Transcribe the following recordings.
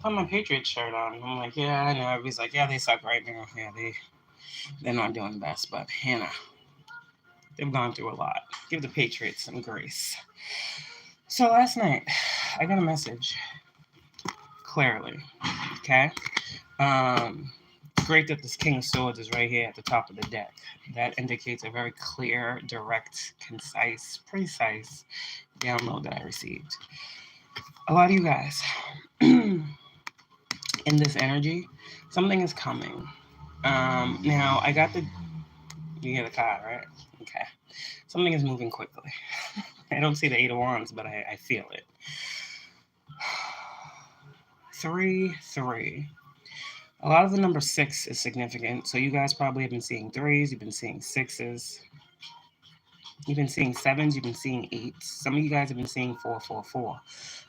put my Patriots shirt on. I'm like, yeah, I know. Everybody's like, yeah, they suck right now. Yeah, they're not doing the best, but Hannah, they've gone through a lot. Give the Patriots some grace. So last night, I got a message. Clearly, okay. Um, Great that this King of Swords is right here at the top of the deck. That indicates a very clear, direct, concise, precise download that I received. A lot of you guys, in this energy, something is coming. Now, I got the, you get the card, right? Okay. Something is moving quickly. I don't see the Eight of Wands, but I feel it. 3, 3. A lot of the number 6 is significant. So you guys probably have been seeing 3s, you've been seeing 6s, you've been seeing 7s, you've been seeing 8s. Some of you guys have been seeing 4, 4, 4.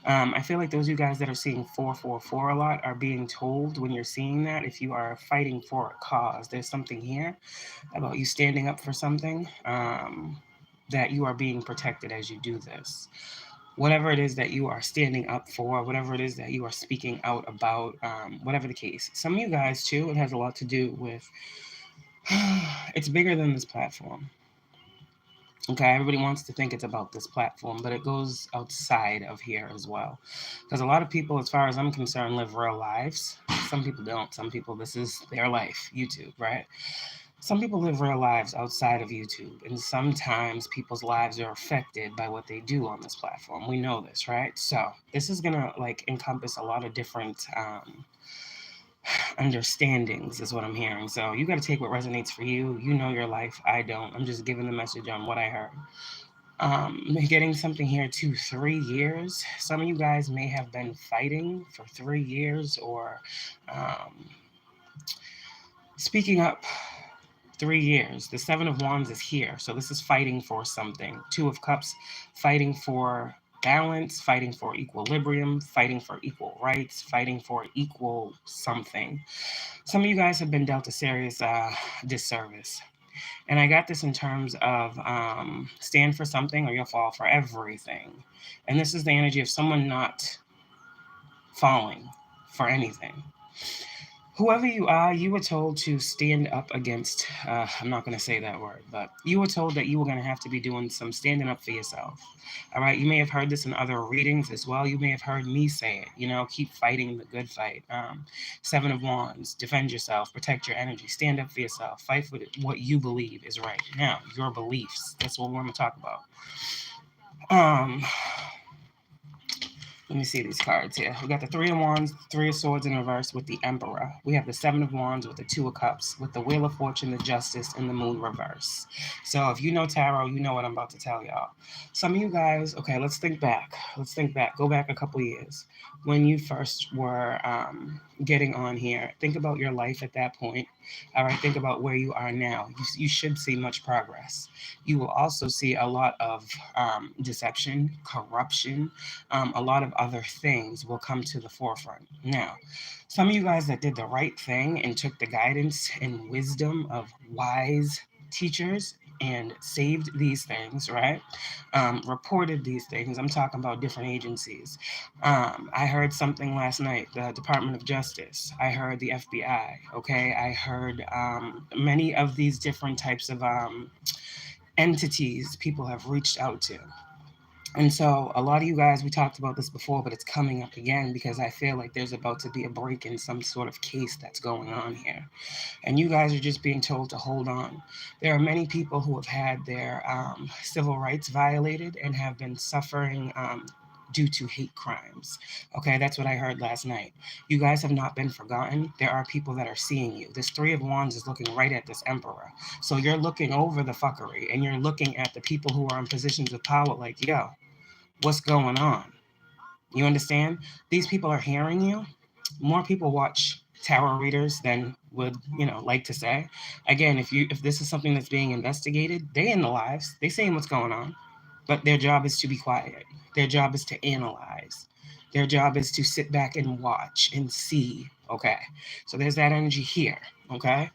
I feel like those of you guys that are seeing 4, 4, 4 a lot are being told when you're seeing that, if you are fighting for a cause, there's something here about you standing up for something, that you are being protected as you do this. Whatever it is that you are standing up for, whatever it is that you are speaking out about, whatever the case. Some of you guys, too, it has a lot to do with, it's bigger than this platform. Okay, everybody wants to think it's about this platform, but it goes outside of here as well. Because a lot of people, as far as I'm concerned, live real lives. Some people don't. Some people, this is their life, YouTube, right? Some people live real lives outside of YouTube, and sometimes people's lives are affected by what they do on this platform. We know this, right? So this is gonna like encompass a lot of different understandings, is what I'm hearing. So you got to take what resonates for you. You know your life. I don't. I'm just giving the message on what I heard. Getting something here 2, 3 years. Some of you guys may have been fighting for 3 years, or speaking up 3 years. The 7 of Wands is here. So this is fighting for something. 2 of Cups, fighting for balance, fighting for equilibrium, fighting for equal rights, fighting for equal something. Some of you guys have been dealt a serious disservice. And I got this in terms of stand for something or you'll fall for everything. And this is the energy of someone not falling for anything. Whoever you are, you were told to stand up against, I'm not going to say that word, but you were told that you were going to have to be doing some standing up for yourself. All right. You may have heard this in other readings as well. You may have heard me say it, keep fighting the good fight. 7 of Wands, defend yourself, protect your energy, stand up for yourself, fight for what you believe is right. Now, your beliefs, that's what we're going to talk about. Let me see these cards here. We got the 3 of Wands, 3 of Swords in reverse with the Emperor. We have the 7 of Wands with the 2 of Cups, with the Wheel of Fortune, the Justice, and the Moon reverse. So if you know tarot, you know what I'm about to tell y'all. Some of you guys, okay, let's think back. Go back a couple years. When you first were getting on here, think about your life at that point. All right, think about where you are now. You should see much progress. You will also see a lot of deception, corruption, a lot of other things will come to the forefront. Now, some of you guys that did the right thing and took the guidance and wisdom of wise teachers and saved these things, right? Reported these things. I'm talking about different agencies. I heard something last night, the Department of Justice. I heard the FBI, okay? I heard many of these different types of entities people have reached out to. And so a lot of you guys, we talked about this before, but it's coming up again because I feel like there's about to be a break in some sort of case that's going on here. And you guys are just being told to hold on. There are many people who have had their civil rights violated and have been suffering due to hate crimes. Okay, that's what I heard last night. You guys have not been forgotten. There are people that are seeing you. This 3 of Wands is looking right at this Emperor. So you're looking over the fuckery and you're looking at the people who are in positions of power like, yo, what's going on? You understand? These people are hearing you. More people watch tarot readers than would, like to say. Again, if this is something that's being investigated, they in the lives, they seeing what's going on. But their job is to be quiet. Their job is to analyze. Their job is to sit back and watch and see. Okay. So there's that energy here. Okay.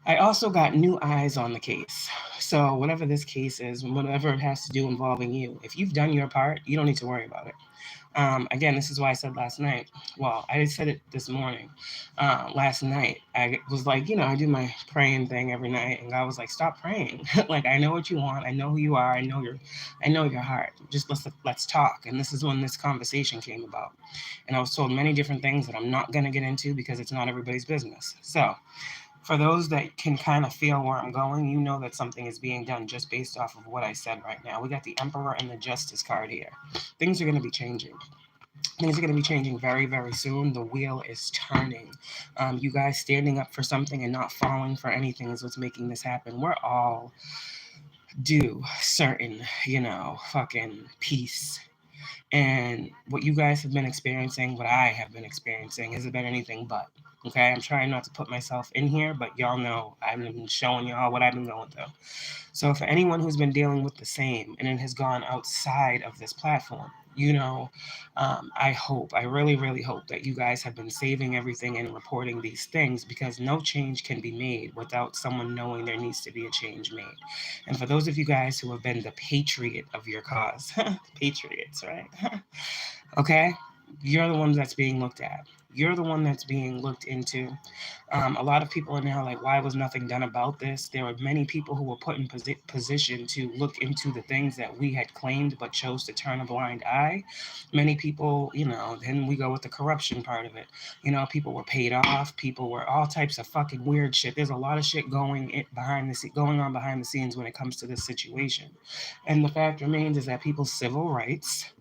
I also got new eyes on the case. So whatever this case is, whatever it has to do involving you, if you've done your part, you don't need to worry about it. Again, this is why I said last night. Well, I said it this morning. Last night, I was like, I do my praying thing every night, and God was like, "Stop praying. Like, I know what you want. I know who you are. I know your heart. Just let's talk." And this is when this conversation came about. And I was told many different things that I'm not gonna get into because it's not everybody's business. So, for those that can kind of feel where I'm going, you know that something is being done just based off of what I said right now. We got the Emperor and the Justice card here. Things are going to be changing. Things are going to be changing very, very soon. The wheel is turning. You guys standing up for something and not falling for anything is what's making this happen. We're all due certain, fucking peace. And what you guys have been experiencing, what I have been experiencing, hasn't been anything but. Okay, I'm trying not to put myself in here, but y'all know I've been showing y'all what I've been going through. So for anyone who's been dealing with the same and it has gone outside of this platform, I really, really hope that you guys have been saving everything and reporting these things, because no change can be made without someone knowing there needs to be a change made. And for those of you guys who have been the patriot of your cause, patriots, right? Okay? You're the ones that's being looked at. You're the one that's being looked into. A lot of people are now like, why was nothing done about this? There were many people who were put in position to look into the things that we had claimed but chose to turn a blind eye. Many people, then we go with the corruption part of it. People were paid off. People were all types of fucking weird shit. There's a lot of shit going on behind the scenes when it comes to this situation. And the fact remains is that people's civil rights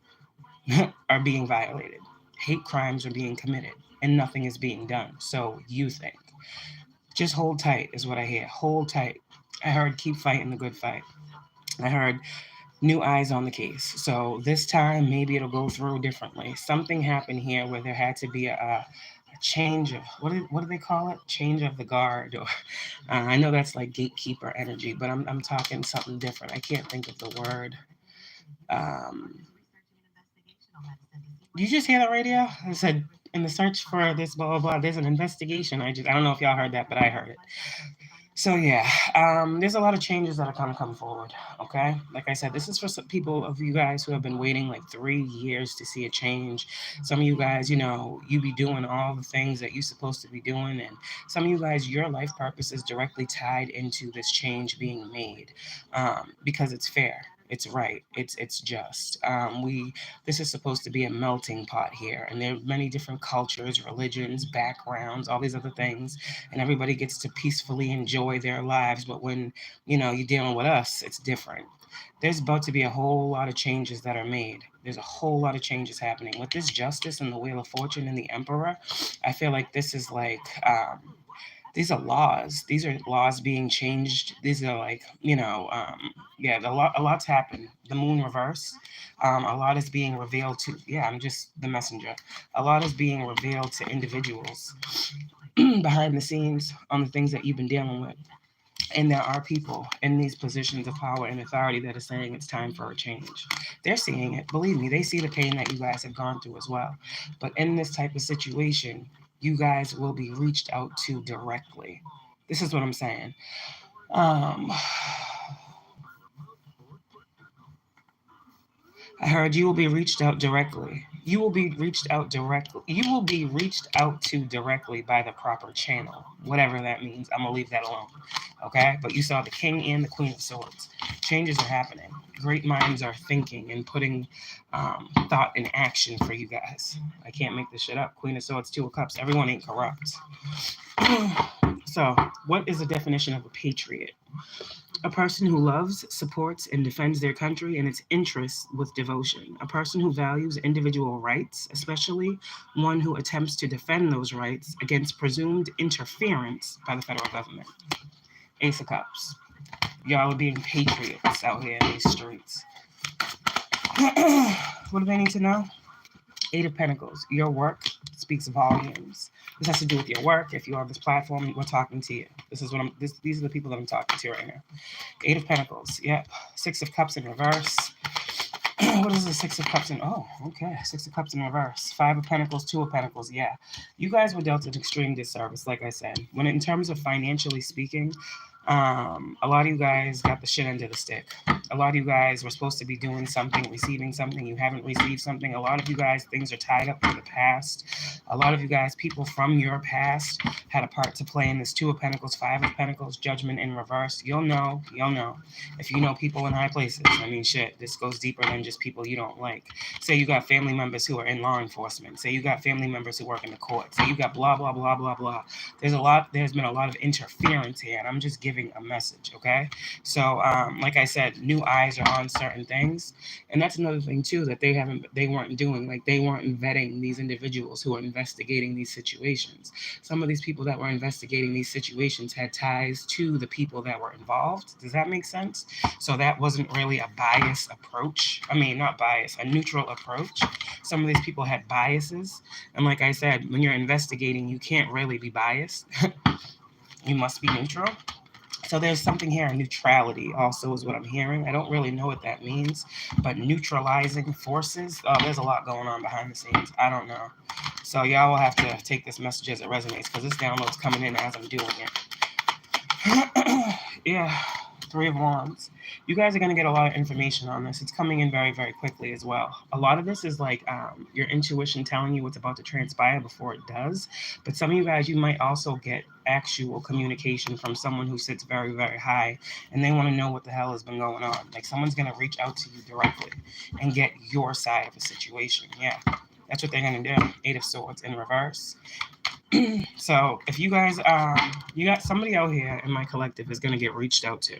are being violated. Hate crimes are being committed, and nothing is being done. So you think. Just hold tight is what I hear. Hold tight. I heard keep fighting the good fight. I heard new eyes on the case. So this time, maybe it'll go through differently. Something happened here where there had to be a change of, what do they call it? Change of the guard. Or I know that's like gatekeeper energy, but I'm talking something different. I can't think of the word. You just hear the radio? I said, in the search for this blah blah blah, there's an investigation. I don't know if y'all heard that, but I heard it. So yeah, there's a lot of changes that are gonna come forward. Okay, like I said, this is for some people of you guys who have been waiting like 3 years to see a change. Some of you guys, you be doing all the things that you're supposed to be doing, and some of you guys, your life purpose is directly tied into this change being made, because it's fair. It's right. It's just. This is supposed to be a melting pot here, and there are many different cultures, religions, backgrounds, all these other things, and everybody gets to peacefully enjoy their lives. But when you're dealing with us, it's different. There's about to be a whole lot of changes that are made. There's a whole lot of changes happening with this justice and the Wheel of Fortune and the Emperor. I feel like this is like. These are laws. These are laws being changed. These are like, a lot's happened. The moon reverse. A lot is being revealed to, I'm just the messenger. A lot is being revealed to individuals behind the scenes on the things that you've been dealing with. And there are people in these positions of power and authority that are saying it's time for a change. They're seeing it. Believe me, they see the pain that you guys have gone through as well. But in this type of situation, you guys will be reached out to directly. This is what I'm saying. I heard you will be reached out directly. You will be reached out directly. You will be reached out to directly by the proper channel, whatever that means. I'm going to leave that alone. Okay? But you saw the King and the Queen of Swords. Changes are happening. Great minds are thinking and putting thought in action for you guys. I can't make this shit up. Queen of Swords, Two of Cups. Everyone ain't corrupt. So, what is the definition of a patriot? A person who loves, supports, and defends their country and its interests with devotion. A person who values individual rights, especially one who attempts to defend those rights against presumed interference by the federal government. Ace of Cups. Y'all are being patriots out here in these streets. What do they need to know? Eight of Pentacles. Your work speaks volumes. This has to do with your work. If you're on this platform, we're talking to you. These are the people that I'm talking to right now. Eight of Pentacles. Yep. Six of Cups in reverse. What is the Six of Cups in? Oh, okay. Six of Cups in reverse. Five of Pentacles, Two of Pentacles. Yeah. You guys were dealt an extreme disservice, like I said. When in terms of financially speaking, A lot of you guys got the shit under the stick. A lot of you guys were supposed to be doing something, receiving something. You haven't received something. A lot of you guys, things are tied up in the past. A lot of you guys, people from your past had a part to play in this. Two of Pentacles, Five of Pentacles, Judgment in reverse. You'll know. You'll know. If you know people in high places, I mean, shit, this goes deeper than just people you don't like. Say you got family members who are in law enforcement. Say you got family members who work in the court. Say you got blah, blah, blah, blah, blah. There's been a lot of interference here, and I'm just giving a message, okay? So, like I said, new eyes are on certain things, and that's another thing too that they weren't doing. Like, they weren't vetting these individuals who are investigating these situations. Some of these people that were investigating these situations had ties to the people that were involved. Does that make sense? So that wasn't really a biased approach. I mean, not bias, a neutral approach. Some of these people had biases, and like I said, when you're investigating, you can't really be biased. You must be neutral. So there's something here, neutrality also is what I'm hearing. I don't really know what that means, but neutralizing forces, oh, there's a lot going on behind the scenes. I don't know. So y'all will have to take this message as it resonates, because this download's coming in as I'm doing it. Yeah, Three of Wands. You guys are going to get a lot of information on this. It's coming in very, very quickly as well. A lot of this is like your intuition telling you what's about to transpire before it does. But some of you guys, you might also get actual communication from someone who sits very, very high, and they want to know what the hell has been going on. Like, someone's going to reach out to you directly and get your side of a situation. Yeah, that's what they're going to do. Eight of Swords in reverse. So if you guys, you got somebody out here in my collective is going to get reached out to.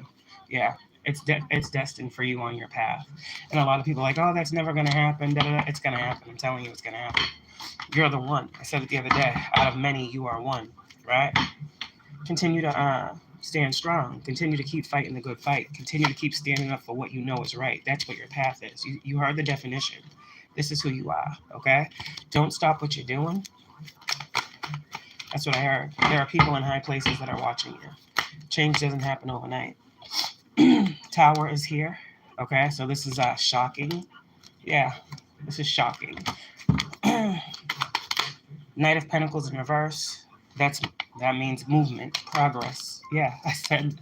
Yeah, it's destined for you on your path. And a lot of people are like, oh, that's never going to happen. Da-da-da. It's going to happen. I'm telling you, it's going to happen. You're the one. I said it the other day. Out of many, you are one, right? Continue to stand strong. Continue to keep fighting the good fight. Continue to keep standing up for what you know is right. That's what your path is. You heard the definition. This is who you are, okay? Don't stop what you're doing. That's what I heard. There are people in high places that are watching you. Change doesn't happen overnight. Tower is here. Okay, so this is shocking. Yeah, this is shocking. Knight of Pentacles in reverse. That means movement, progress. Yeah, I said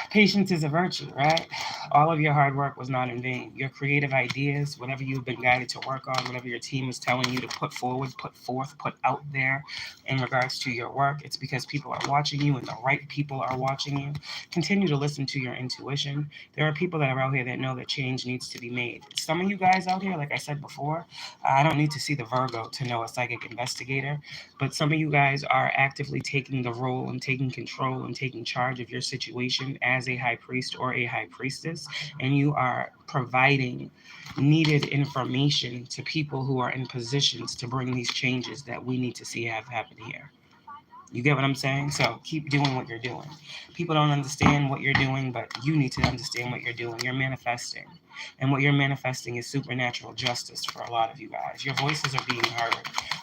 patience is a virtue, right? All of your hard work was not in vain. Your creative ideas, whatever you've been guided to work on, whatever your team is telling you to put forward, put forth, put out there in regards to your work, it's because people are watching you and the right people are watching you. Continue to listen to your intuition. There are people that are out here that know that change needs to be made. Some of you guys out here, like I said before, I don't need to see the Virgo to know a psychic investigator, but some of you guys are actively taking the role and taking control and taking charge of your situation as a high priest or a high priestess, and you are providing needed information to people who are in positions to bring these changes that we need to see have happen here. You get what I'm saying? So keep doing what you're doing. People don't understand what you're doing, but you need to understand what you're doing. You're manifesting. And what you're manifesting is supernatural justice for a lot of you guys. Your voices are being heard.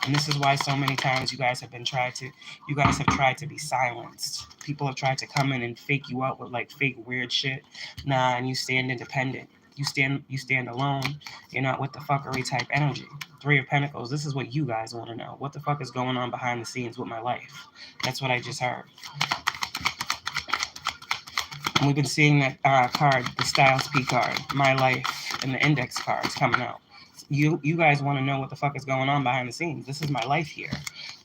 And this is why so many times you guys have tried to be silenced. People have tried to come in and fake you out with like fake weird shit. Nah, and you stand independent. You stand alone. You're not with the fuckery type energy. Three of Pentacles. This is what you guys want to know. What the fuck is going on behind the scenes with my life? That's what I just heard. And we've been seeing that card, the Styles P card, My Life, and the index cards coming out. You guys want to know what the fuck is going on behind the scenes. This is my life here.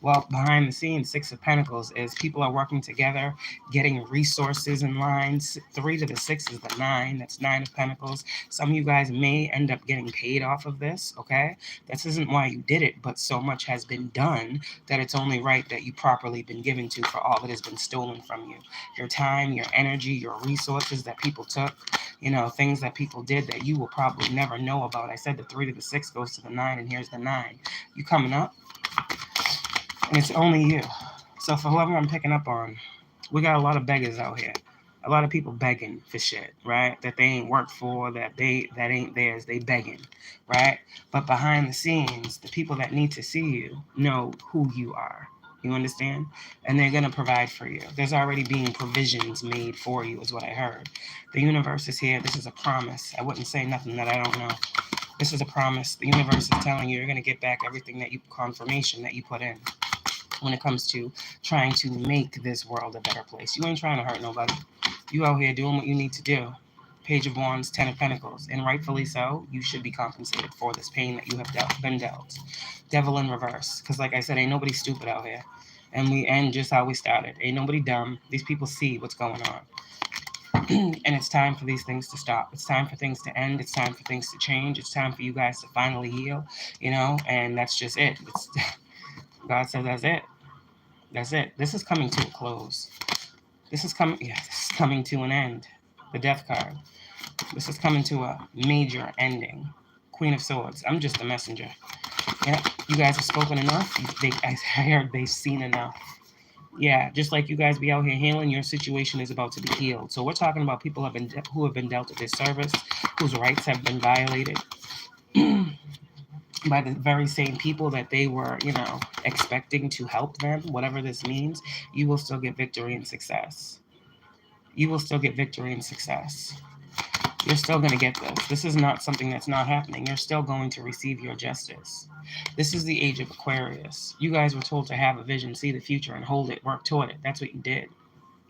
Well, behind the scenes, Six of Pentacles is people are working together, getting resources in lines. 3 to the 6 is the 9. That's 9 of Pentacles. Some of you guys may end up getting paid off of this, okay? This isn't why you did it, but so much has been done that it's only right that you properly been given to for all that has been stolen from you. Your time, your energy, your resources that people took, you know, things that people did that you will probably never know about. I said the 3 to the 6 goes to the 9, and here's the 9. You coming up, and it's only you. So for whoever I'm picking up on, we got a lot of beggars out here. A lot of people begging for shit, right? That they ain't worked for, that ain't theirs. They begging, right? But behind the scenes, the people that need to see you know who you are. You understand? And they're going to provide for you. There's already being provisions made for you is what I heard. The universe is here. This is a promise. I wouldn't say nothing that I don't know. This is a promise. The universe is telling you you're going to get back everything that confirmation that you put in. when it comes to trying to make this world a better place. You ain't trying to hurt nobody. You out here doing what you need to do. Page of Wands, 10 of Pentacles, and rightfully so, you should be compensated for this pain that you have been dealt. Devil in reverse, because like I said, ain't nobody stupid out here. And we end just how we started. Ain't nobody dumb. These people see what's going on. And it's time for these things to stop. It's time for things to end. It's time for things to change. It's time for you guys to finally heal, you know, and that's just it. God said that's it. That's it. This is coming to a close. This is coming to an end. The Death card. This is coming to a major ending. Queen of Swords. I'm just a messenger. Yeah, you guys have spoken enough. I heard they've seen enough. Yeah, just like you guys be out here healing, your situation is about to be healed. So we're talking about people who have been dealt a disservice, whose rights have been violated by the very same people that they were, you know, expecting to help them. Whatever this means, you will still get victory and success. You will still get victory and success. You're still going to get this. This is not something that's not happening. You're still going to receive your justice. This is the age of Aquarius. You guys were told to have a vision, see the future, and hold it, work toward it. That's what you did.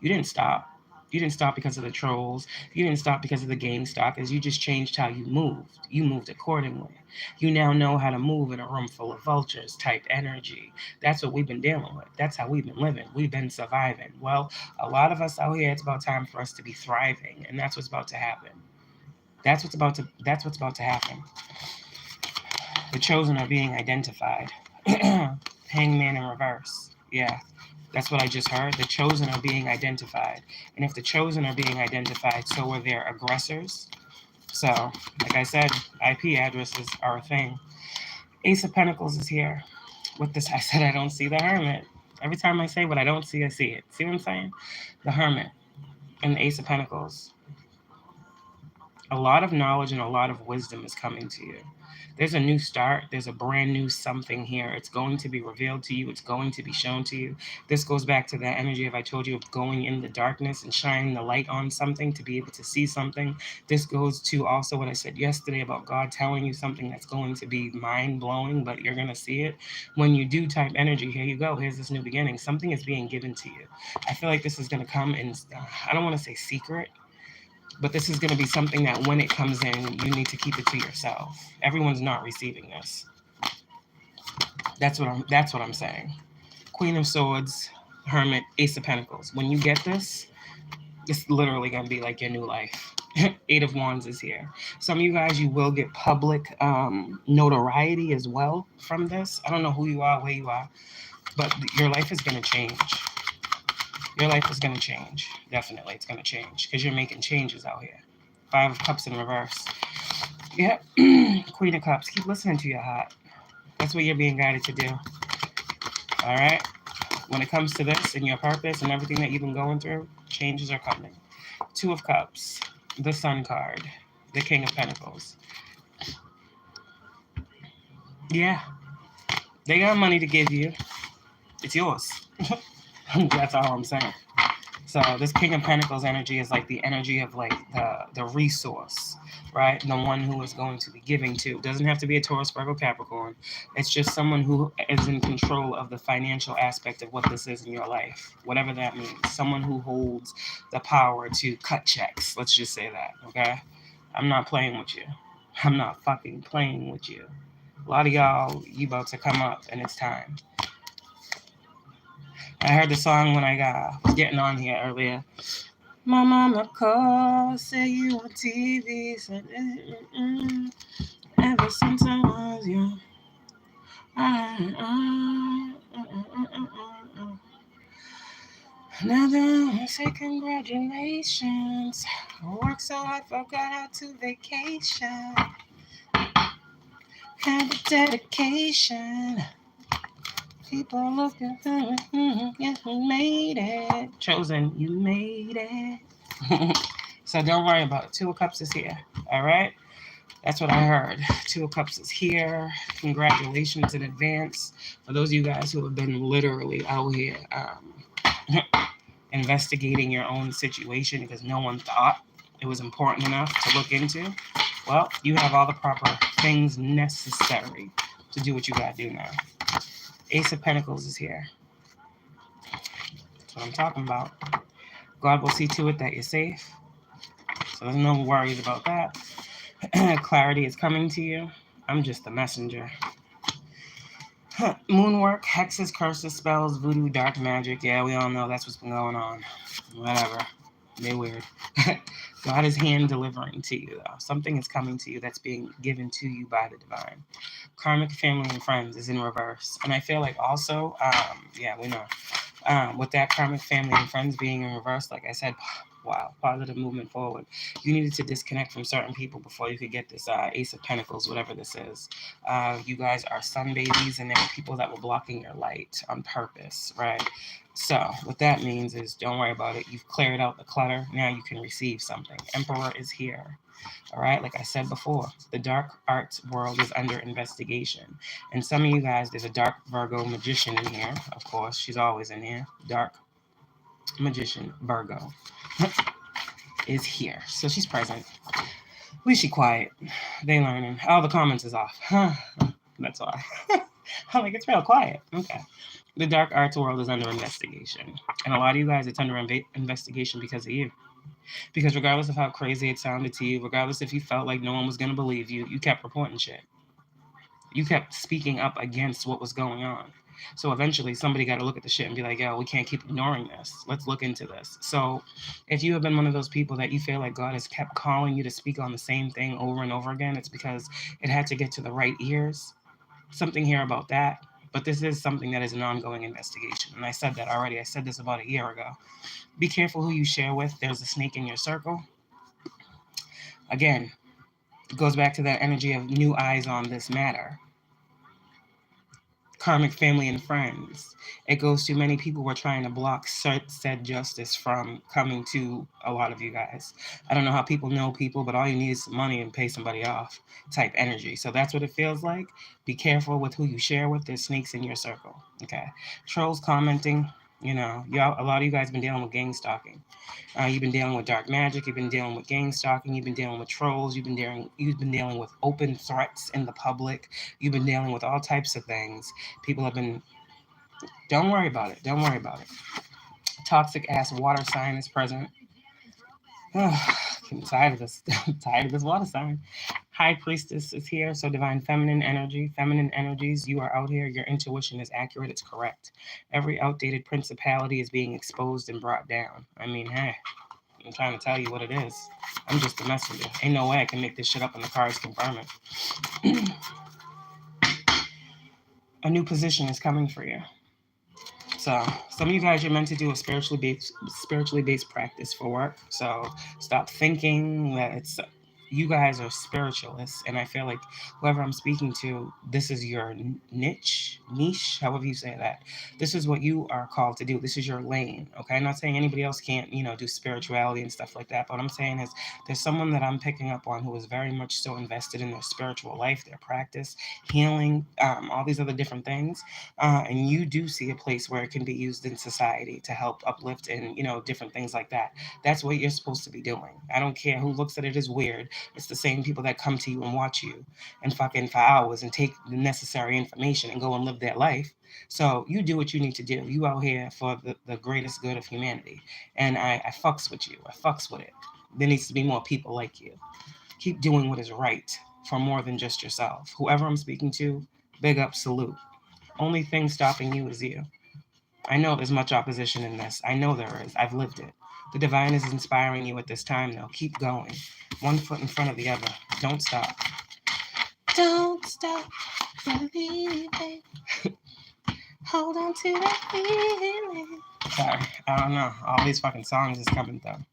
You didn't stop. You didn't stop because of the trolls. You didn't stop because of the game stalkers. You just changed how you moved. You moved accordingly. You now know how to move in a room full of vultures type energy. That's what we've been dealing with. That's how we've been living. We've been surviving. Well, a lot of us out here, it's about time for us to be thriving, and that's what's about to happen. That's what's about to happen. The chosen are being identified. Hangman in reverse. Yeah, that's what I just heard. The chosen are being identified. And if the chosen are being identified, so are their aggressors. So, like I said, IP addresses are a thing. Ace of Pentacles is here. With this, I said I don't see the Hermit. Every time I say what I don't see, I see it. See what I'm saying? The Hermit and the Ace of Pentacles. A lot of knowledge and a lot of wisdom is coming to you. There's a new start. There's a brand new something here. It's going to be revealed to you. It's going to be shown to you. This goes back to that energy of I told you of going in the darkness and shining the light on something to be able to see something. This goes to also what I said yesterday about God telling you something that's going to be mind-blowing, but you're going to see it. When you do type energy, here you go. Here's this new beginning. Something is being given to you. I feel like this is going to come in, I don't want to say secret, but this is going to be something that when it comes in, you need to keep it to yourself. Everyone's not receiving this. That's what I'm saying. Queen of Swords, Hermit, Ace of Pentacles. When you get this, it's literally going to be like your new life. Eight of Wands is here. Some of you guys, you will get public notoriety as well from this. I don't know who you are, where you are, but your life is going to change. Your life is going to change. Definitely, it's going to change because you're making changes out here. Five of Cups in reverse. Yep. Queen of Cups. Keep listening to your heart. That's what you're being guided to do. All right? When it comes to this and your purpose and everything that you've been going through, changes are coming. Two of Cups. The Sun card. The King of Pentacles. Yeah. They got money to give you. It's yours. That's all I'm saying. So this King of Pentacles energy is like the energy of like the resource, right? The one who is going to be giving to. Doesn't have to be a Taurus, Virgo, Capricorn. It's just someone who is in control of the financial aspect of what this is in your life, whatever that means. Someone who holds the power to cut checks. Let's just say that, okay? I'm not playing with you. I'm not fucking playing with you. A lot of y'all, you about to come up and it's time. I heard the song when I was getting on here earlier. My mama called, say you on TV, said, ever since I was young. Now they say congratulations. I worked so hard, forgot how to vacation. Had the dedication. People looking for yes, you made it. Chosen, you made it. So don't worry about it. Two of Cups is here. All right? That's what I heard. Two of Cups is here. Congratulations in advance. For those of you guys who have been literally out here investigating your own situation because no one thought it was important enough to look into. Well, you have all the proper things necessary to do what you got to do now. Ace of Pentacles is here. what I'm talking about. God will see to it that you're safe. So there's no worries about that. Clarity is coming to you. I'm just the messenger. Moonwork, hexes, curses, spells, voodoo, dark magic. Yeah, we all know that's what's been going on. Whatever. They're weird. God is hand delivering to you, though. Something is coming to you that's being given to you by the divine. Karmic family and friends is in reverse. And I feel like also, yeah, we know. With that karmic family and friends being in reverse, like I said, wow, positive movement forward. You needed to disconnect from certain people before you could get this Ace of Pentacles, whatever this is. You guys are sun babies, and there were people that were blocking your light on purpose, right? So what that means is don't worry about it. You've cleared out the clutter. Now you can receive something. Emperor is here. All right, like I said before, the dark arts world is under investigation. And some of you guys, there's a dark Virgo magician in here. Of course, she's always in here. Dark magician Virgo is here. So she's present. At least she's quiet. They learning. Oh, the comments is off. That's why. I'm like, it's real quiet. Okay. The dark arts world is under investigation. And a lot of you guys, it's under investigation because of you. Because regardless of how crazy it sounded to you, regardless if you felt like no one was going to believe you, you kept reporting shit. You kept speaking up against what was going on. So eventually somebody got to look at the shit and be like, yo, we can't keep ignoring this. Let's look into this. So if you have been one of those people that you feel like God has kept calling you to speak on the same thing over and over again, it's because it had to get to the right ears. Something here about that. But this is something that is an ongoing investigation. And I said that already. I said this about a year ago. Be careful who you share with. There's a snake in your circle. Again, it goes back to that energy of new eyes on this matter. Karmic family and friends. It goes to many people who are trying to block said justice from coming to a lot of you guys. I don't know how people know people, but all you need is some money and pay somebody off type energy. So that's what it feels like. Be careful with who you share with. There's snakes in your circle. Okay. Trolls commenting. You know, a lot of you guys have been dealing with gang stalking. You've been dealing with dark magic. You've been dealing with gang stalking. You've been dealing with trolls. You've been dealing with open threats in the public. You've been dealing with all types of things. People have been. Don't worry about it. Don't worry about it. Toxic ass water sign is present. I'm tired of this. I'm tired of this water sign. High Priestess is here. So divine feminine energy. Feminine energies. You are out here. Your intuition is accurate. It's correct. Every outdated principality is being exposed and brought down. I mean, hey. I'm trying to tell you what it is. I'm just a messenger. Ain't no way I can make this shit up and the cards confirm it. A new position is coming for you. So some of you guys, you're meant to do a spiritually based practice for work. So stop thinking that it's you guys are spiritualists, and I feel like whoever I'm speaking to, this is your niche, however you say that. This is what you are called to do. This is your lane. Okay, I'm not saying anybody else can't, do spirituality and stuff like that. But what I'm saying is there's someone that I'm picking up on who is very much so invested in their spiritual life, their practice, healing, all these other different things. And you do see a place where it can be used in society to help uplift and, different things like that. That's what you're supposed to be doing. I don't care who looks at it as weird. It's the same people that come to you and watch you and fucking for hours and take the necessary information and go and live their life. So you do what you need to do. You out here for the greatest good of humanity. And I fucks with you. I fucks with it. There needs to be more people like you. Keep doing what is right for more than just yourself. Whoever I'm speaking to, big up, salute. Only thing stopping you is you. I know there's much opposition in this. I know there is. I've lived it. The divine is inspiring you at this time, though. Keep going. One foot in front of the other. Don't stop. Don't stop believing. Hold on to that feeling. Sorry, I don't know. All these fucking songs is coming through.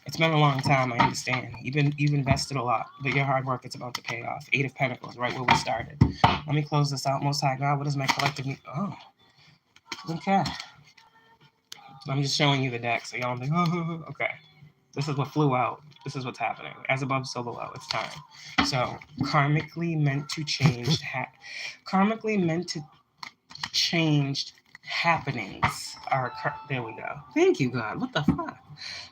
It's been a long time, I understand. You've invested a lot, but your hard work is about to pay off. 8 of Pentacles, right where we started. Let me close this out. Most High God, what is my collective need? Oh, okay. I'm just showing you the deck so y'all don't think, oh, okay. This is what flew out. This is what's happening. As above, so below. It's time. So, karmically meant to change. Karmically meant to change happenings are. There we go. Thank you, God. What the fuck?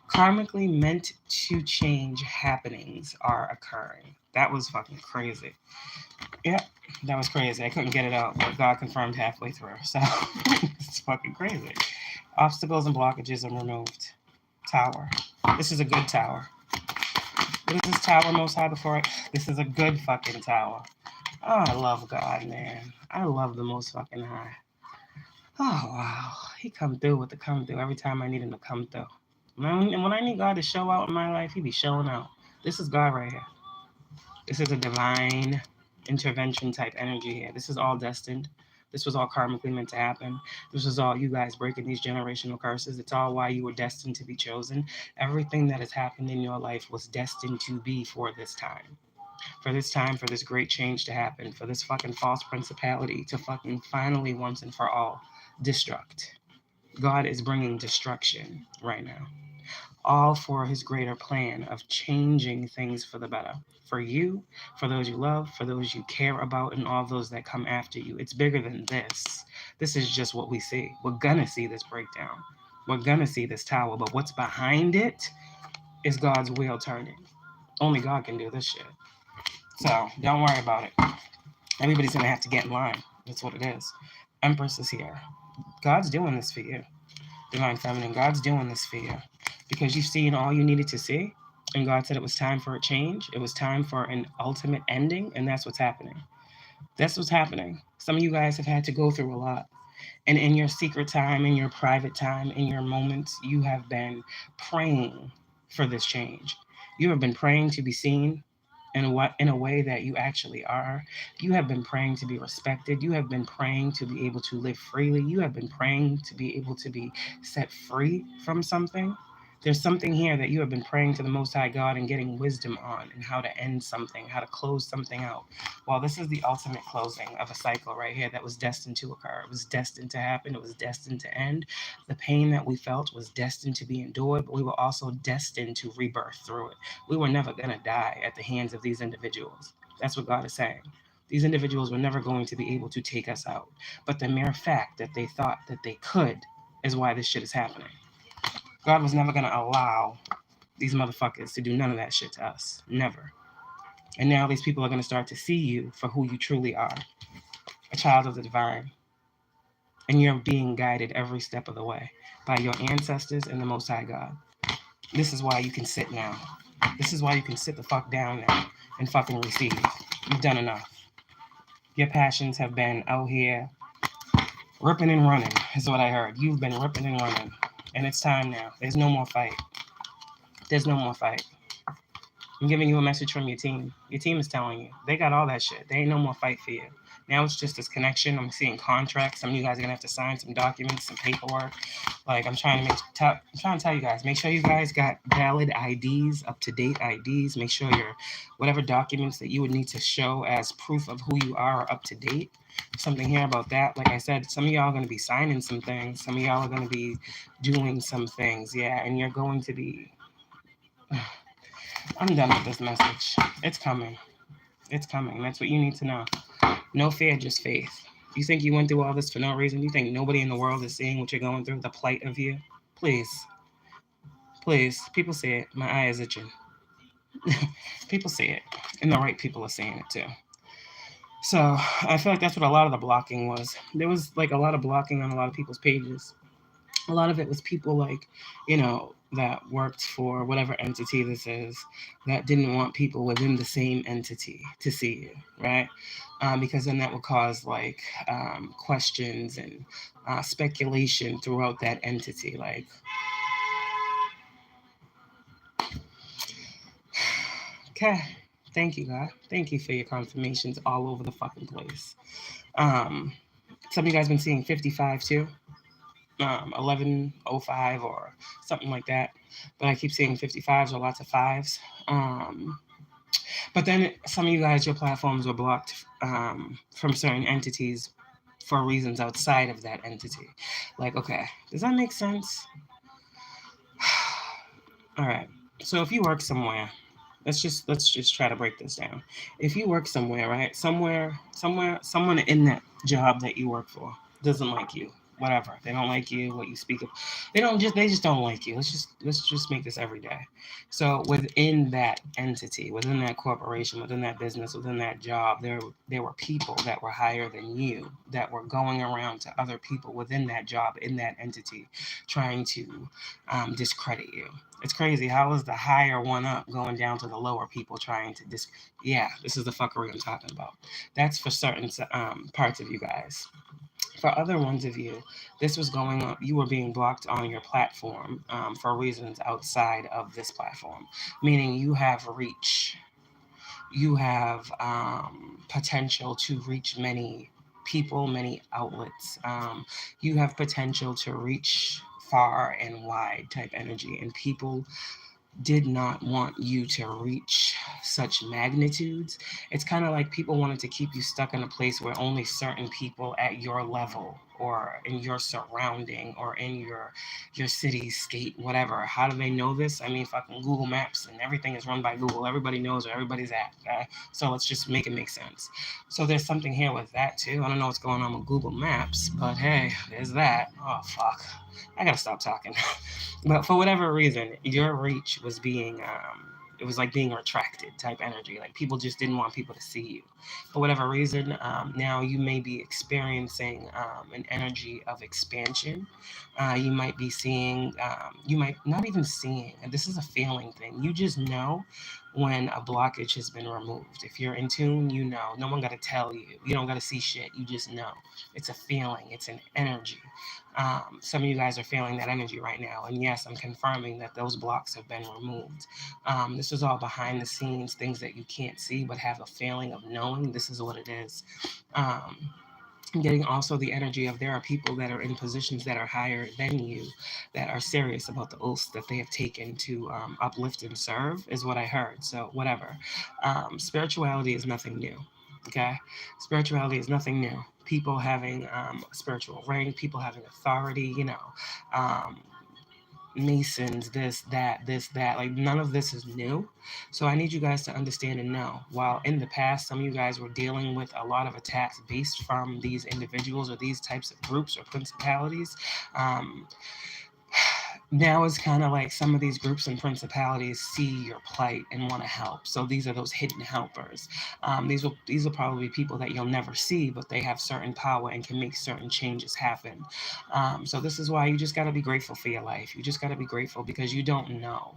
Karmically meant to change happenings are occurring. That was fucking crazy. Yep, that was crazy. I couldn't get it out, but God confirmed halfway through. So it's fucking crazy. Obstacles and blockages are removed. Tower. This is a good tower. What is this tower, Most High, before it? This is a good fucking tower. Oh, I love God, man. I love the Most fucking High. Oh, wow. He come through with the come through every time I need him to come through. When I need God to show out in my life, he be showing out. This is God right here. This is a divine intervention type energy here. This is all destined. This was all karmically meant to happen. This was all you guys breaking these generational curses. It's all why you were destined to be chosen. Everything that has happened in your life was destined to be for this time. For this time, for this great change to happen. For this fucking false principality to fucking finally, once and for all, destruct. God is bringing destruction right now. All for his greater plan of changing things for the better. For you, for those you love, for those you care about, and all those that come after you. It's bigger than this. This is just what we see. We're gonna see this breakdown. We're gonna see this tower, but what's behind it is God's wheel turning. Only God can do this shit. So don't worry about it. Everybody's gonna have to get in line. That's what it is. Empress is here. God's doing this for you. Divine Feminine, God's doing this for you. Because you've seen all you needed to see. And God said it was time for a change. It was time for an ultimate ending. And that's what's happening. That's what's happening. Some of you guys have had to go through a lot. And in your secret time, in your private time, in your moments, you have been praying for this change. You have been praying to be seen in a way that you actually are. You have been praying to be respected. You have been praying to be able to live freely. You have been praying to be able to be set free from something. There's something here that you have been praying to the Most High God and getting wisdom on, and how to end something, how to close something out. Well, this is the ultimate closing of a cycle right here that was destined to occur. It was destined to happen. It was destined to end. The pain that we felt was destined to be endured, but we were also destined to rebirth through it. We were never going to die at the hands of these individuals. That's what God is saying. These individuals were never going to be able to take us out. But the mere fact that they thought that they could is why this shit is happening. God was never going to allow these motherfuckers to do none of that shit to us. Never. And now these people are going to start to see you for who you truly are. A child of the divine. And you're being guided every step of the way by your ancestors and the Most High God. This is why you can sit now. This is why you can sit the fuck down now and fucking receive. You've done enough. Your passions have been out here ripping and running, is what I heard. You've been ripping and running. And it's time now. There's no more fight. There's no more fight. I'm giving you a message from your team. Your team is telling you. They got all that shit. There ain't no more fight for you. Now it's just this connection. I'm seeing contracts. Some of you guys are going to have to sign some documents, some paperwork. Like, I'm trying to tell you guys, make sure you guys got valid IDs, up-to-date IDs. Make sure your whatever documents that you would need to show as proof of who you are up to date. Something here about that. Like I said, some of y'all are going to be signing some things. Some of y'all are going to be doing some things. Yeah, and you're going to be... I'm done with this message. It's coming. It's coming. That's what you need to know. No fear, just faith. You think you went through all this for no reason? You think nobody in the world is seeing what you're going through, the plight of you? Please. Please. People see it. My eye is itching. People see it. And the right people are seeing it too. So I feel like that's what a lot of the blocking was. There was like a lot of blocking on a lot of people's pages. A lot of it was people like, that worked for whatever entity this is, that didn't want people within the same entity to see you, right? Because then that would cause like questions and speculation throughout that entity. Like, okay, thank you, God. Thank you for your confirmations all over the fucking place. Some of you guys been seeing 55 too. 1105 or something like that, but I keep seeing 55s or lots of fives. But then some of you guys, your platforms were blocked from certain entities for reasons outside of that entity. Like, okay, does that make sense? All right. So if you work somewhere, let's just try to break this down. If you work somewhere, right? Someone in that job that you work for doesn't like you. whatever. They don't like you, what you speak of. They just don't like you. Let's just make this every day. So within that entity, within that corporation, within that business, within that job, there were people that were higher than you that were going around to other people within that job, in that entity, trying to discredit you. It's crazy. How is the higher one up going down to the lower people trying to Yeah, this is the fuckery I'm talking about. That's for certain parts of you guys. For other ones of you, this was going on, you were being blocked on your platform for reasons outside of this platform, meaning you have reach, you have potential to reach many people, many outlets. You have potential to reach far and wide type energy, and people did not want you to reach such magnitudes. It's kind of like people wanted to keep you stuck in a place where only certain people at your level or in your surrounding or in your city, state, whatever. How do they know this? I mean, fucking Google Maps and everything is run by Google. Everybody knows where everybody's at. Okay? So let's just make it make sense. So there's something here with that too. I don't know what's going on with Google Maps, but hey, there's that. Oh fuck. I gotta stop talking. But for whatever reason, your reach was being it was like being retracted type energy. Like people just didn't want people to see you. For whatever reason, now you may be experiencing an energy of expansion. You might be seeing, you might not even seeing, and this is a feeling thing. You just know when a blockage has been removed. If you're in tune, you know. No one got to tell you. You don't got to see shit. You just know. It's a feeling. It's an energy. Some of you guys are feeling that energy right now. And yes, I'm confirming that those blocks have been removed. This is all behind the scenes, things that you can't see, but have a feeling of knowing this is what it is. I'm getting also the energy of there are people that are in positions that are higher than you that are serious about the oaths that they have taken to uplift and serve, is what I heard. So, whatever. Spirituality is nothing new. Okay? Spirituality is nothing new. People having spiritual rank, people having authority, um, Masons, this, that. Like, none of this is new. So I need you guys to understand and know. While in the past, some of you guys were dealing with a lot of attacks based from these individuals or these types of groups or principalities, um, now it's kind of like some of these groups and principalities see your plight and want to help. So these are those hidden helpers. These will probably be people that you'll never see, but they have certain power and can make certain changes happen. So this is why you just got to be grateful for your life. You just got to be grateful because you don't know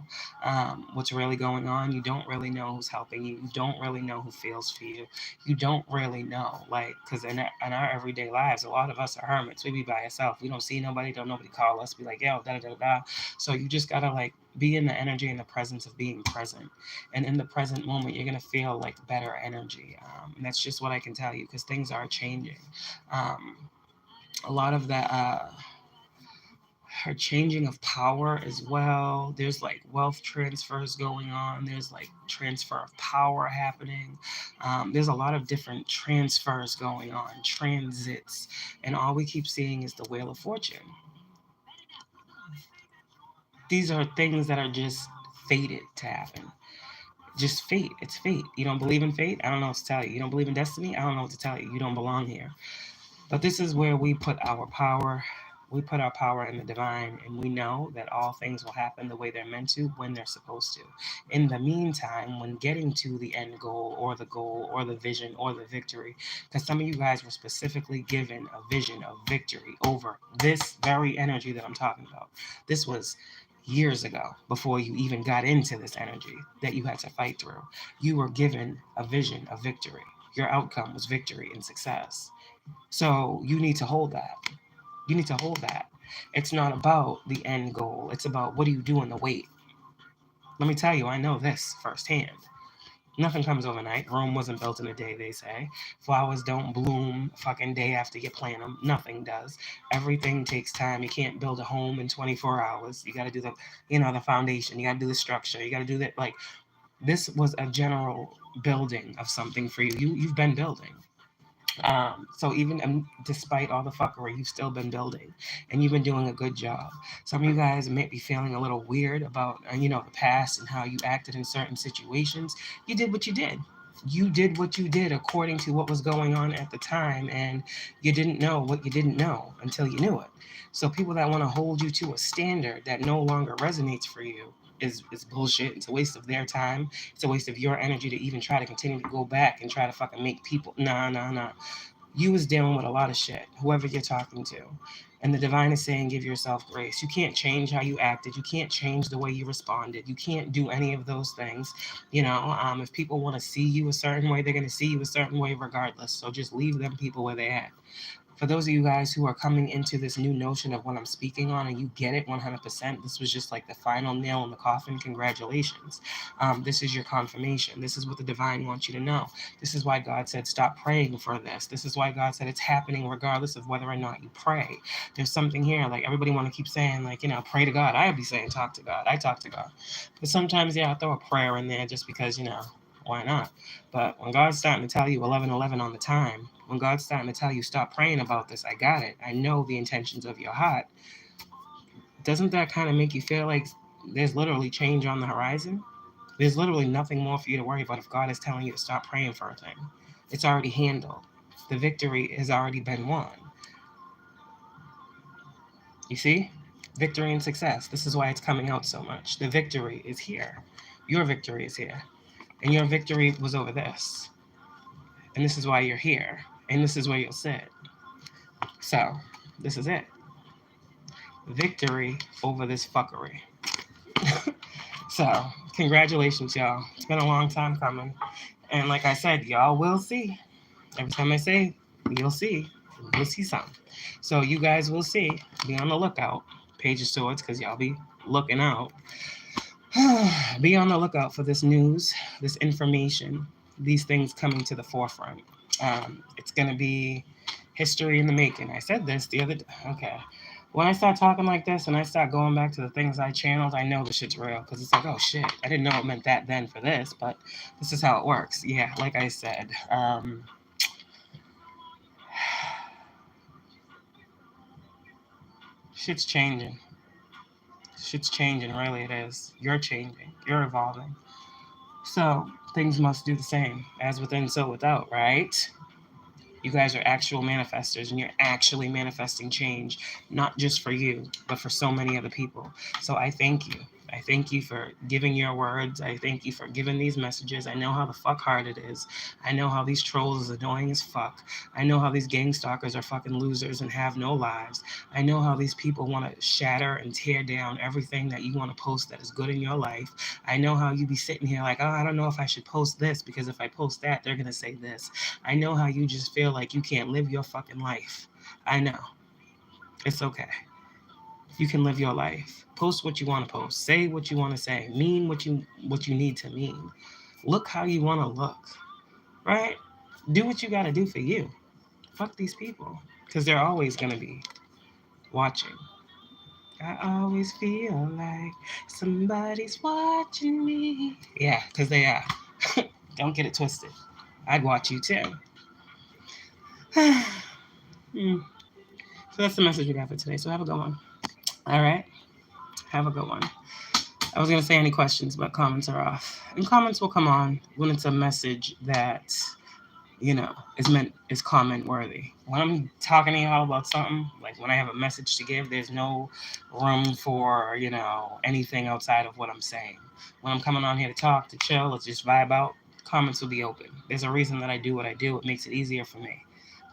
what's really going on. You don't really know who's helping you. You don't really know who feels for you. You don't really know, like, because in our everyday lives, a lot of us are hermits. We be by ourselves. We don't see nobody. Don't nobody call us. Be like, yo, da da da da. So you just gotta like be in the energy and the presence of being present, and in the present moment, you're gonna feel like better energy. And that's just what I can tell you because things are changing. A lot of that. Her changing of power as well. There's like wealth transfers going on. There's like transfer of power happening. There's a lot of different transfers going on, transits, and all we keep seeing is the Wheel of Fortune. These are things that are just fated to happen. Just fate. It's fate. You don't believe in fate? I don't know what to tell you. You don't believe in destiny? I don't know what to tell you. You don't belong here. But this is where we put our power. We put our power in the divine, and we know that all things will happen the way they're meant to when they're supposed to. In the meantime, when getting to the end goal or the vision or the victory, because some of you guys were specifically given a vision of victory over this very energy that I'm talking about. This was years ago before you even got into this energy that you had to fight through. You were given a vision of victory. Your outcome was victory and success. So you need to hold that. You need to hold that. It's not about the end goal. It's about what do you do in the wait. Let me tell you, I know this firsthand. Nothing comes overnight. Rome wasn't built in a day, they say. Flowers don't bloom fucking day after you plant them. Nothing does. Everything takes time. You can't build a home in 24 hours. You got to do the foundation. You got to do the structure. You got to do that. Like, this was a general building of something for you. You've been building. So even despite all the fuckery, you've still been building, and you've been doing a good job. Some of you guys may be feeling a little weird about the past and how you acted in certain situations. You did what you did. You did what you did according to what was going on at the time, and you didn't know what you didn't know until you knew it. So people that want to hold you to a standard that no longer resonates for you is bullshit. It's a waste of their time. It's a waste of your energy to even try to continue to go back and try to fucking make people. Nah. You was dealing with a lot of shit, whoever you're talking to. And the divine is saying, give yourself grace. You can't change how you acted. You can't change the way you responded. You can't do any of those things. If people want to see you a certain way, they're going to see you a certain way regardless. So just leave them people where they at. For those of you guys who are coming into this new notion of what I'm speaking on and you get it 100%, this was just like the final nail in the coffin. Congratulations. This is your confirmation. This is what the divine wants you to know. This is why God said, stop praying for this. This is why God said it's happening regardless of whether or not you pray. There's something here, like everybody want to keep saying, like, pray to God. I'd be saying, talk to God. I talk to God. But sometimes, I throw a prayer in there just because, why not? But when God's starting to tell you 11:11 on the time, when God's starting to tell you stop praying about this, I got it. I know the intentions of your heart. Doesn't that kind of make you feel like there's literally change on the horizon? There's literally nothing more for you to worry about if God is telling you to stop praying for a thing. It's already handled. The victory has already been won. You see? Victory and success. This is why it's coming out so much. The victory is here. Your victory is here. And your victory was over this. And this is why you're here. And this is where you'll sit. So, this is it. Victory over this fuckery. So, congratulations, y'all. It's been a long time coming. And like I said, y'all will see. Every time I say, you'll see something. So, you guys will see. Be on the lookout. Page of Swords, because y'all be looking out. Be on the lookout for this news, this information, these things coming to the forefront. It's going to be history in the making. I said this the other day. Okay. When I start talking like this and I start going back to the things I channeled, I know the shit's real. Because it's like, oh shit, I didn't know it meant that then for this, but this is how it works. Yeah, like I said. Shit's changing. Shit's changing, really it is. You're changing. You're evolving. So, things must do the same. As within, so without, right? You guys are actual manifestors, and you're actually manifesting change, not just for you, but for so many other people. So I thank you. I thank you for giving your words. I thank you for giving these messages. I know how the fuck hard it is. I know how these trolls is annoying as fuck. I know how these gang stalkers are fucking losers and have no lives. I know how these people want to shatter and tear down everything that you want to post that is good in your life. I know how you be sitting here like, oh, I don't know if I should post this because if I post that, they're going to say this. I know how you just feel like you can't live your fucking life. I know. It's okay. You can live your life. Post what you want to post. Say what you want to say. Mean what you need to mean. Look how you want to look. Right? Do what you got to do for you. Fuck these people. Because they're always going to be watching. I always feel like somebody's watching me. Yeah, because they are. Don't get it twisted. I'd watch you too. So that's the message we got for today. So have a good one. All right. Have a good one. I was going to say any questions, but comments are off. And comments will come on when it's a message that, is comment worthy. When I'm talking to y'all about something, like when I have a message to give, there's no room for, anything outside of what I'm saying. When I'm coming on here to talk, to chill, let's just vibe out, comments will be open. There's a reason that I do what I do. It makes it easier for me.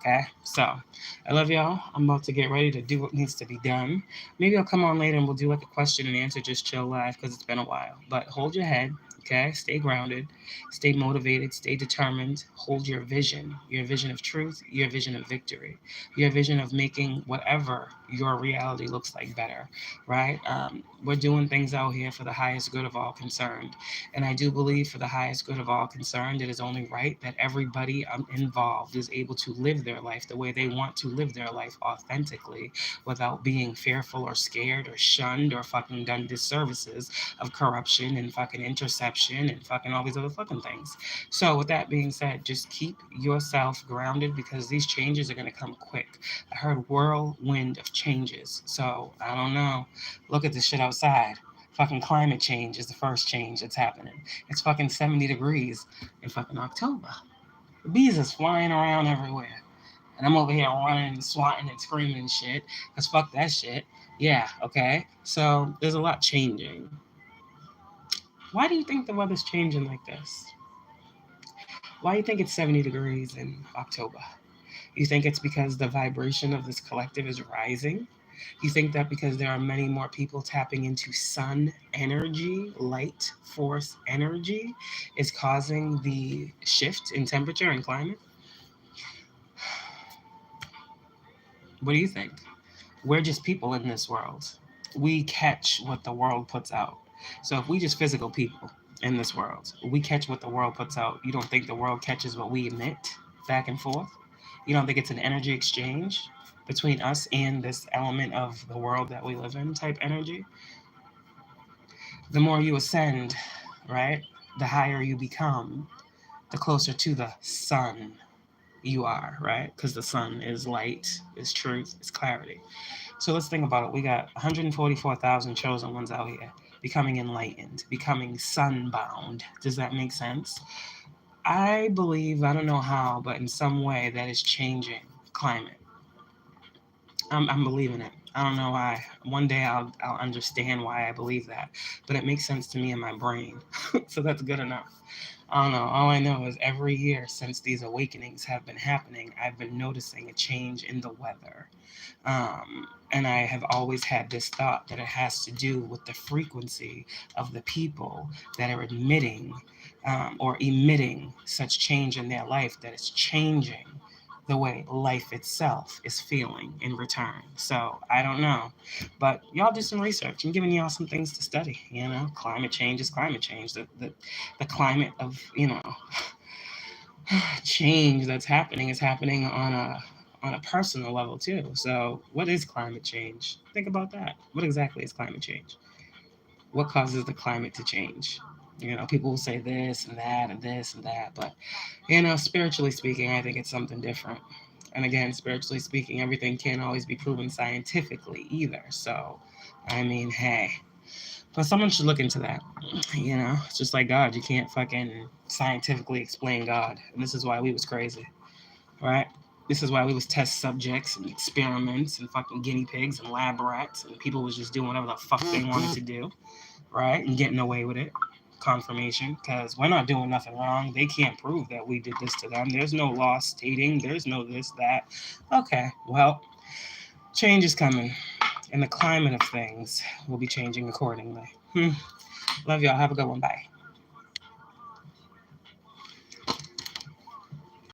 Okay, so I love y'all. I'm about to get ready to do what needs to be done. Maybe I'll come on later and we'll do like a question and answer, just chill live because it's been a while. But hold your head, okay? Stay grounded, stay motivated, stay determined. Hold your vision of truth, your vision of victory, your vision of making whatever your reality looks like better, right? We're doing things out here for the highest good of all concerned. And I do believe for the highest good of all concerned, it is only right that everybody involved is able to live their life the way they want to live their life authentically without being fearful or scared or shunned or fucking done disservices of corruption and fucking interception and fucking all these other fucking things. So with that being said, just keep yourself grounded because these changes are going to come quick. I heard whirlwind of changes. So I don't know. Look at this shit outside. Fucking climate change is the first change that's happening. It's fucking 70 degrees in fucking October. The bees is flying around everywhere. And I'm over here running and swatting and screaming and shit. Because fuck that shit. Yeah, okay? So there's a lot changing. Why do you think the weather's changing like this? Why do you think it's 70 degrees in October? You think it's because the vibration of this collective is rising? You think that because there are many more people tapping into sun energy, light force energy, is causing the shift in temperature and climate? What do you think? We're just people in this world. We catch what the world puts out. So if we just physical people in this world, we catch what the world puts out. You don't think the world catches what we emit back and forth? You don't think it's an energy exchange between us and this element of the world that we live in type energy? The more you ascend, right, the higher you become, the closer to the sun you are, right? Because the sun is light, is truth, is clarity. So let's think about it. We got 144,000 chosen ones out here becoming enlightened, becoming sunbound. Does that make sense? I believe, I don't know how, but in some way that is changing climate. I'm believing it. I don't know why. One day I'll understand why I believe that, but it makes sense to me in my brain. So that's good enough. I don't know. All I know is every year since these awakenings have been happening, I've been noticing a change in the weather. And I have always had this thought that it has to do with the frequency of the people that are admitting or emitting such change in their life that it's changing the way life itself is feeling in return. So I don't know. But y'all do some research. I'm giving y'all some things to study. Climate change is climate change. The climate of, change that's happening is happening on a personal level too. So what is climate change? Think about that. What exactly is climate change? What causes the climate to change? People will say this and that and this and that, but spiritually speaking, I think it's something different. And again, spiritually speaking, everything can't always be proven scientifically either. So, I mean, hey, but someone should look into that. It's just like God. You can't fucking scientifically explain God, and this is why we was crazy, right? This is why we was test subjects and experiments and fucking guinea pigs and lab rats, and people was just doing whatever the fuck they wanted to do, right? And getting away with it. Confirmation, because we're not doing nothing wrong. They can't prove that we did this to them. There's no law stating. There's no this, that. Okay, well, change is coming, and the climate of things will be changing accordingly. Love y'all. Have a good one. Bye.